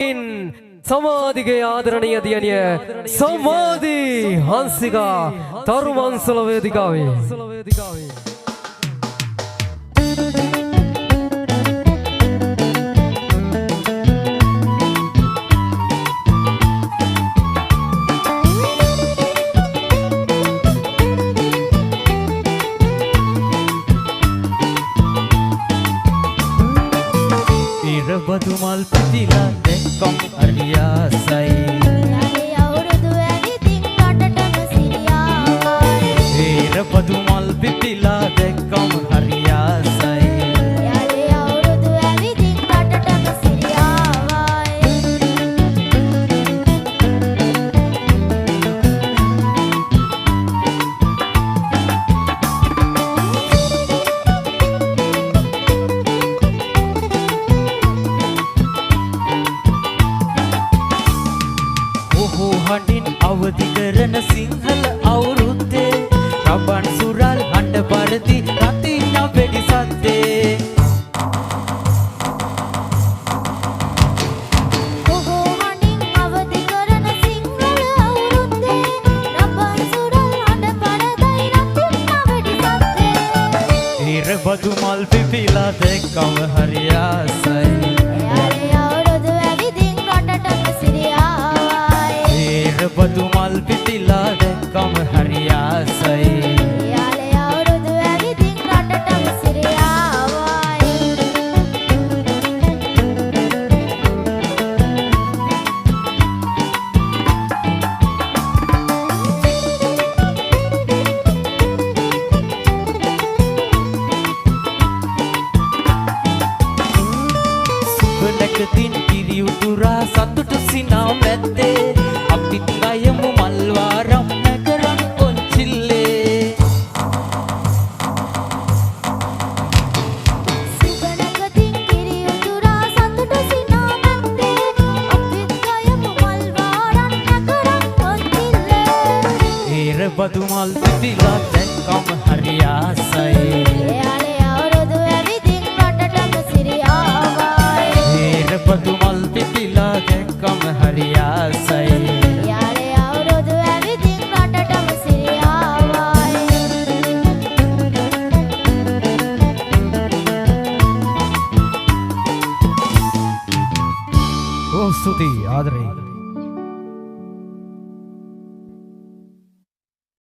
සමාධිගේ ආදරණීය දියණිය සමාධි හංසිකා තරුමන්සල වේදිකාවේ බදුමල් පිටිලා දැක්කම් හරියාසයි යාලේ අවුරුදු ඇවිදින් රටටම සිරියාවයි ඒර බදුමල් පිටිලා දැක්කම් හරියාසයි යාලේ අවුරුදු ඇවිදින් රටටම සිරියාවයි හඬින් අවදි කරන සිංහල අවුරුද්දේ රබන් සුරල් හඬ පරදි රතින්න වෙඩි සද්දේ හඬින් අවදි කරන සිංහල අවුරුද්දේ රබන් සුරල් හඬ පරදයි රතින්න වෙඩි සද්දේ ඒර බදුමල් පිපිලා දැක්කම හරියාසයි යාලේ අවුරුදු ඇවිදින් රටටම සිරියාවයි බදුමල් පිටිලා දැක්කම හරියාසයි යාලේ අවුරුදු ඇවිදින් රටටම සිරියාවයි සුබනකතින් කිරි උතුරා සතුට සිනා මැත්තේ අපිත් ගයමු මල්වාරම් නැකරන් කොන්චිල්ලේ සුබනකතින් කිරි උතුරා සතුට සිනා මැත්තේ අපිත් ගයමු මල්වාරම් නැකරන් කොන්චිල්ලේ ඒර බදුමල් පිටිලා දැක්කම හරියාසයි යාලේ අවුරුදු ඇවිදින් රටටම සිරියාවයි ඒර බදුමල් පිටිලා දැක්කම හරියාසයි යාලේ අවුරුදු ඇවිදින් රටටම සිරියාවයි ස්තුති ආදරේ